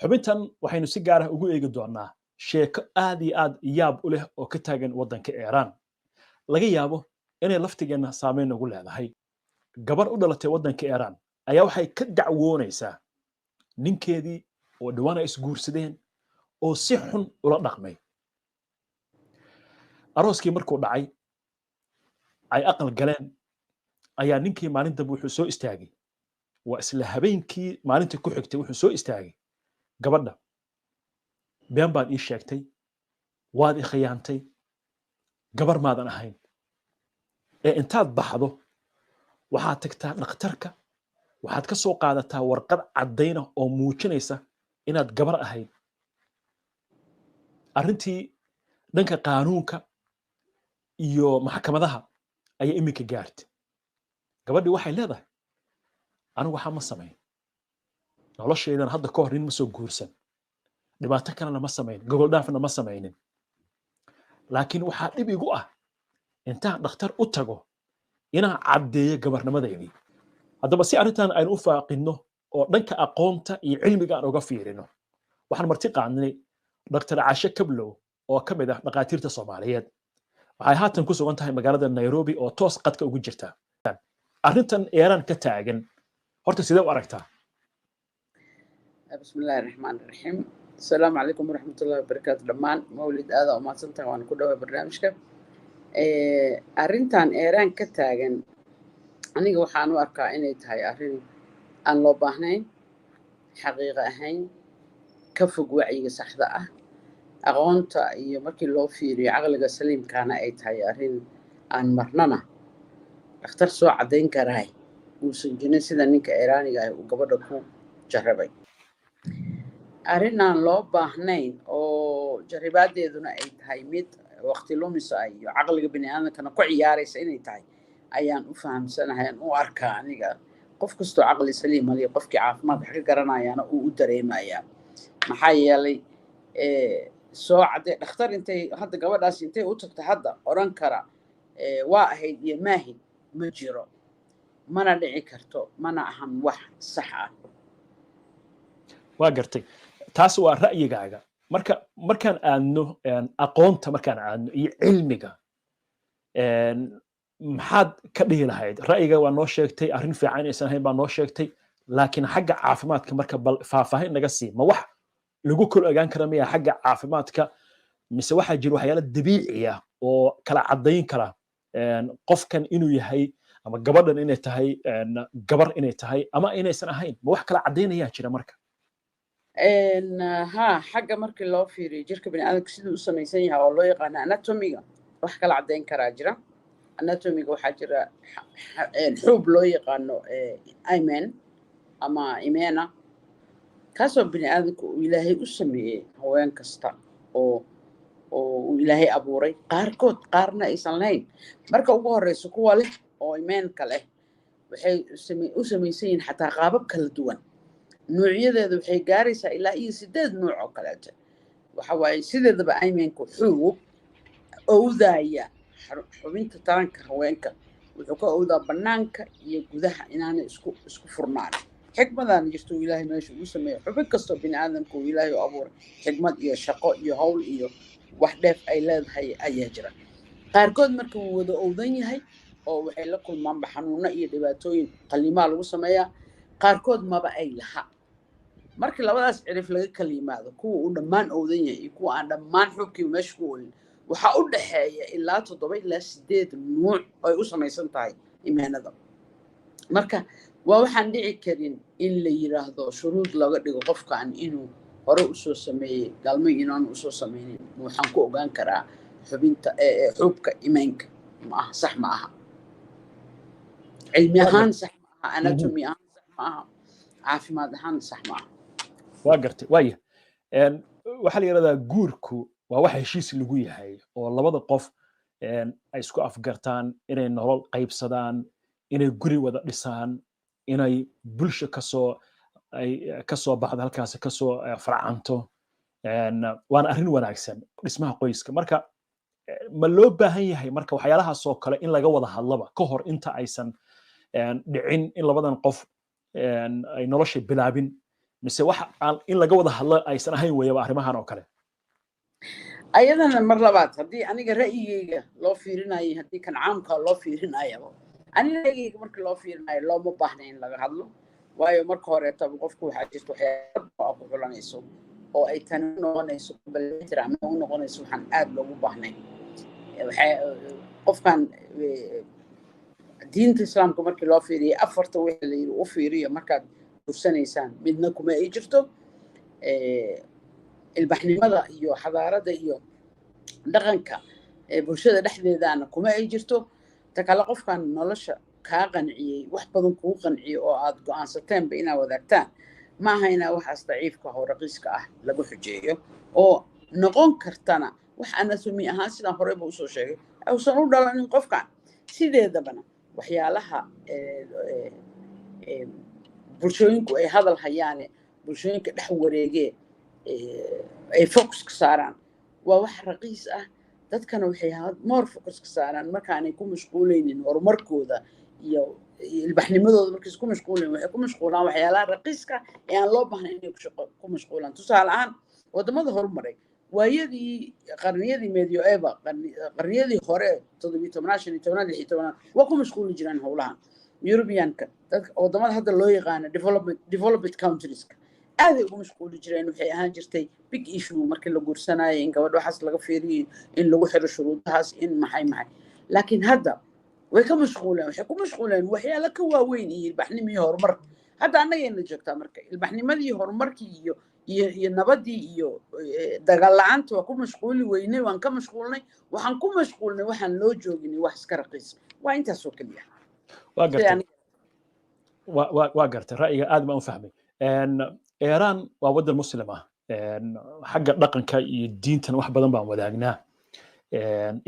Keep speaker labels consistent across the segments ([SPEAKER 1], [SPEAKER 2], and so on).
[SPEAKER 1] xubintan waxaynu si gaar ah ugu eegi doonaa sheeko aad iyo aad yaab u leh oo ka taagan waddanka Iiraan laga yaabo inay laftigeena saameyn ugu leedahay gabar u dhalatay waddanka Iiraan ayaa waxay ka dacwoonaysaa ninkeedii oo dhawaan ay isguursadeen oo si xun ula dhaqmay arooskii markuu dhacay ay aqal galeen ayaa ninkii maalin dambe wuxuu soo istaagay waa isla habeenkii maalintii ku xigtay wuxuu soo istaagay gabadha been baad ii sheegtay waad i khiyaantay gabar maadan ahayn ee intaad baxdo waxaad tagtaa dhakhtarka waxaad ka soo qaadataa warqad caddayna oo muujinaysa inaad gabar ahayd arrintii dhanka qaanuunka iyo maxkamadaha ayaa iminka gaartay gabadhii waxay leedahay anigu waxaa ma samayn noloshaydan hadda ka hor nin ma soo guursan dhibaato kalena ma samayn gogol dhaafna ma samaynin laakiin waxaa dhib igu ah intaan dhakhtar u tago inaan caddeeyo gabarnimadeydii haddaba si arrintan aynu u faaqinno oo dhanka aqoonta iyo cilmiga aan uga fiirino waxaan marti qaadnay dr Caashe Kablow oo ka mid ah dhaqaatiirta Soomaaliyeed waxay haatan ku sugan tahay magaalada Nairobi oo toos qadka ugu jirta arrintan Iiraan ka taagan horta sidee u aragtaa
[SPEAKER 2] bismillaahi raxmaani raxiim assalaamu calaykum waraxmatullaahi wabarakaatu dhammaan mawlid aada u mahadsantahay waan ku dhawaa barnaamijka arrintan Iiraan ka taagan aniga waxaan u arkaa inay tahay arrin aan loo baahnayn xaqiiqo ahayn ka fog wacyiga saxda ah aqoonta iyo markii loo fiiriyo caqliga saliimkaana ay tahay arrin aan marnana dhakhtar soo caddayn karaay uusan jirin sida ninka Iiraaniga ah uu gabadha ku jarrabay arrin aan loo baahnayn oo jarribaadeeduna ay tahay mid waqti lumis ah iyo caqliga bini'aadamkana ku ciyaaraysa inay tahay ayaan u fahamsanahay aan u arkaa aniga qof kastoo caqli saliim leh qofkii caafimaad wax ka garanayaana uu u dareemayaa maxaa yeelay soo cadday dhakhtar intay hadda gabadhaas intay u tagto hadda oran kara waa ahayd iyo maahid ma jiro mana dhici karto mana ahan wax sax ah
[SPEAKER 1] waa gartay taas waa ra'yigaaga markaan aadno aqoonta markaan aadno iyo cilmiga maxaad ka dhihi lahayd ra'yiga waa noo sheegtay arrin fiican inaysan ahayn baa noo sheegtay laakiin xagga caafimaadka marka bal faahfaahin naga sii ma wax lagu kala ogaan kara miya xagga caafimaadka mise waxaa jira waxyaalo dabiici ah oo kala caddayn kara qofkan inuu yahay ama gabadhan inay tahay gabar inay tahay ama inaysan ahayn ma wax kala caddaynayaa jira marka
[SPEAKER 2] ها حاجة مركي لو في جيرك بني آدم كسيدو سميسينها والله يقانا أناتوميغا وحكا العدين كراجرة أناتوميغا وحاجرة الحوب لو يقانو أيمن أما إيمانا كاسو بني آدم وإلهي أسميه هو ينكستا وإلهي أبوري قاركوت قارنا إيسان لين مركا أبوه الرئيسو كوا له أو إيمان كله وحي أسميسين حتى غابب كالدوان nuucyadeedu waxay gaaraysaa ilaa iyo 8 nuuc oo kaleeto waxa waaye sideedaba aymanku xuub owdaaya xubinta taranka haweenka wuxuu ka owdaa banaanka iyo gudaha inaana isku furnaan xigmadan jirto ilaahay meesha uu sameeyo xubin kasto bini aadamku ilaahay u abuuray xigmad iyo shaqo iyo hawl iyo wax dheef ay leedahay ayaa jira qaarkood marka uu wada owdan yahay oo waxay la kulmaan xanuuno iyo dhibaatooyin qalimaa lagu sameeyaa qaarkood maba ay laha markii labadaas cirif laga kala yimaado kuwa uu dhammaan owdan yahay iyo kuwa aan dhammaan xubkii meesha ku olin waxa u dhaxeeya ilaa 7 ilaa 8 nuuc ay u samaysan tahay imaanada marka waa waxaan dhici karin in la yiraahdo shuruud laga dhigo qofkan inuu hore u soo sameeyay galmo inaan u soo sameeyay waxaan ku ogaan karaa xubinta xubka imaanka ma aha sax ma aha cilmi ahaan sax ma aha anatomy ahaan sax ma aha caafimaad ahaan sax ma aha
[SPEAKER 1] waa gartay waaya waxaa la yiraahdaa guurku waa wax heshiis lagu yahay oo labada qof ay isku afgartaan inay nolol qaybsadaan inay guri wada dhisaan inay bulsho kasoo baxdo halkaas kasoo farcanto waana arrin wanaagsan dhismaha qoyska marka ma loo baahan yahay marka waxyaalahaas oo kale in laga wada hadlaba ka hor inta aysan dhicin in labadan qof ay nolosha bilaabin mise wax aan in laga wada hadlo aysan ahayn weeyaba arrimahan oo kale
[SPEAKER 2] ayadana mar labaad haddii aniga ra'yigayga loo fiirinayo haddii kan caamka loo fiirinayaba aniga ra'yigayga markii loo fiirinayo looma baahna in laga hadlo waayo marka horeetaba qofku waxaa jirta waxyaaba ku xulanayso oo ay tani u noqonayso balleetir ama u noqonayso waxaan aad loogu baahnay qofkan diinta islaamka markii loo fiiriyo afarta wixii la yidhi u fiiriyo markaad gursanaysaan midna kuma ay jirto ilbaxnimada iyo xadaarada iyo dhaqanka bulshada dhexdeedana kuma ay jirto ta kale qofkan nolosha kaa qanciyey wax badan kugu qanciyey oo aad go'aansateenba inaad wadaagtaan ma aha inaa waxaas daciifka oo raqiiska ah lagu xujeeyo oo noqon kartana wax anatomi ahaan sidaan horeyba usoo sheegay uusan u dhalanin qofkan sideedabana waxyaalaha bulshooyinku ay hadal hayaane bulshooyinka dhex wareegee ay focuska saaraan waa wax raqiis ah dadkana waxay more focuska saaraan markaanay ku mashquulaynin horumarkooda iyo ilbaxnimadooda markay ku mashquulaynin waxay ku mashquulaan waxyaalaha raqiiska ee aan loo baahnayn inay ku mashquulaan tusaale ahaan wadamada horumaray waayadii qarniyadii medioeval qarniyadii hore 17 waa ku mashquuli jireen howlahan Europeanka dadka wadamada hadda loo yaqaan developed countries aad ugu mashquuli jireen waxay ahaan jirtay big issue markii la guursanaayo in gabadh waxaas laga fiiriyo in lagu xiro shuruudahaas in maxay laakiin hadda way ka mashquuleen waxay ku mashquuleen waxyaalo ka waaweyn iyo ilbaxnimada horumar hadda annagayna joogtaa marka ilbaxnimadii horumarkii iyo nabadii iyo dagaal la'aanta waa ku mashquuli weynay waan ka mashquulnay waxaan ku mashquulnay waxaan loo jooginay wax iska raqiis waa intaas oo kaliya
[SPEAKER 1] waa gartay ra'yiga aad baan u fahmay Iran waa waddan muslim ah xagga dhaqanka iyo diintan wax badan baan wadaagnaa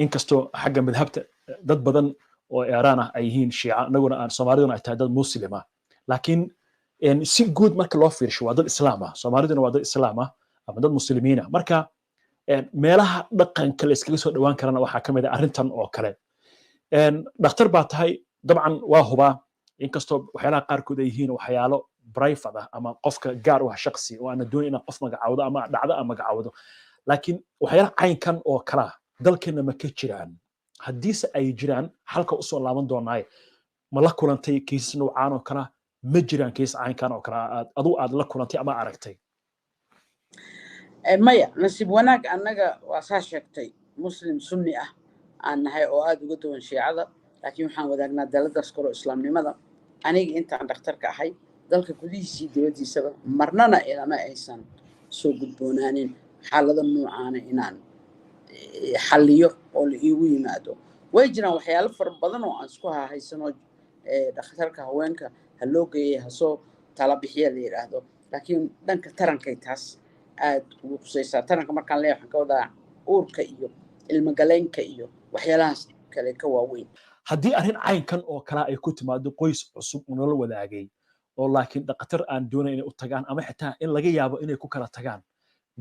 [SPEAKER 1] inkastoo xagga madhabta dad badan oo Iran ah ay yihiin shiica anaguna aan Soomaaliduna ay tahay dad muslim ah laakiin si guud marka loo fiirsho waa dad islaam ah Soomaaliduna waa dad islaam ah ama dad muslimiin ah marka meelaha dhaqanka la iskaga soo dhawaan karana waxaa ka mid ah arrintan oo kale dhakhtar baa tahay dabcan waa hubaa inkastoo waxyaalaha qaarkood ay yihiin waxyaalo private ah ama qofka gaar u ah shakhsi oo aan doon inaan qof magacaawdo ama dhacdo aan magacaawdo laakiin waxyaalaha caynkan oo kala dalkeena ma ka jiraan haddiise ay jiraan halka u soo laaban doonaaye ma la kulantay kiisas noocaan oo kala ma jiraan kiisas caynkan oo kala aad la kulantay ama aragtay
[SPEAKER 2] maya nasiib wanaag annaga waa saa sheegtay muslim sunni ah aan nahay oo aad uga duwan shiicada laakiin waxaan wadaagnaa daladaas koro islaamnimada aniga intaan dhakhtarka ahay dalka gudihiisii dibadiisaba marnana ilama aysan soo gudboonaanin xaalada noocaana inaan xalliyo oo la iigu yimaado way jiraan waxyaalo fara badan oo aan isku hahaysano dhakhtarka haweenka ha loo geeyay ha soo tala bixiya la yidhaahdo laakiin dhanka tarankay taas aad ugu khusaysaa taranka markaan leeyahay waxaan ka wadaa uurka iyo ilmagaleynka iyo waxyaalahaas kale ka waaweyn
[SPEAKER 1] haddii arrin caynkan oo kale ay ku timaado qoys cusub oo nolol wadaagay oo laakiin dhaqatar aan doonayn inay u tagaan ama xitaa in laga yaabo inay ku kala tagaan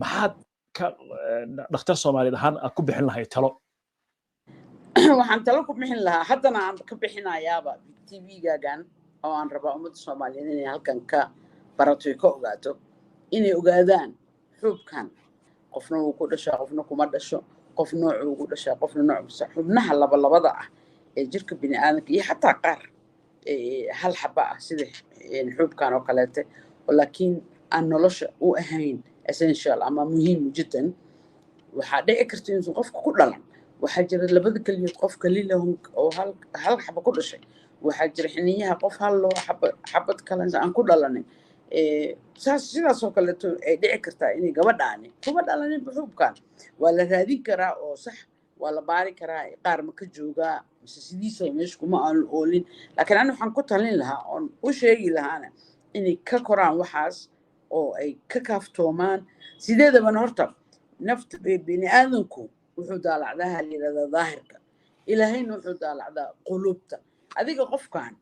[SPEAKER 1] maxaad ka dhakhtar Soomaaliyeed ahaan aad ku bixin lahayd talo
[SPEAKER 2] waxaan talo ku bixin lahaa haddana aan ka bixinayaaba TV-gaagan oo aan rabaa ummadda Soomaaliyeed inay halkan ka barato ka ogaato inay ogaadaan xubkan qofna uu ku dhashaa qofna kuma dhasho qof nooc uu ku dhashaa qofna nooc xubnaha labada ah ee jirka bini'aadamka iyo xataa qaar hal xaba ah sida xubkan oo kaleete laakiin aan nolosha u ahayn essential ama muhiim jiddan waxaa dhici karta inuu qofku ku dhalan waxaa jira labada kaliyood qof kaliya oo hal xaba ku dhashay waxaa jira xiniyaha qof hal loo xabad kale aan ku dhalanin sidaas oo kaleeto ay dhici kartaa inay gabadhaani kuma dhalanin xubkan waa la raadin karaa oo sax waa la baari karaa qaar ma ka joogaa mise sidiisa meesha kuma aan oolin laakiin aniga waxaan ku talin lahaa oon u sheegi lahaana inay ka koraan waxaas oo ay ka kaaftoomaan sideedabana horta nafta bini'aadanku wuxuu daalacdaa la yidhahdaa daahirka ilaahayna wuxuu daalacdaa qulubta adiga qofkan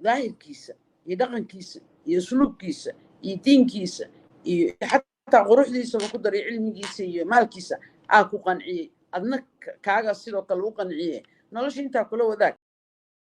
[SPEAKER 2] daahirkiisa iyo dhaqankiisa iyo sulubkiisa iyo diinkiisa iyo xataa quruxdiisaba ku daray cilmigiisa iyo maalkiisa aa ku qanciyey adna kaaga sidoo kale u qanciyey nolosha intaa kula wadaag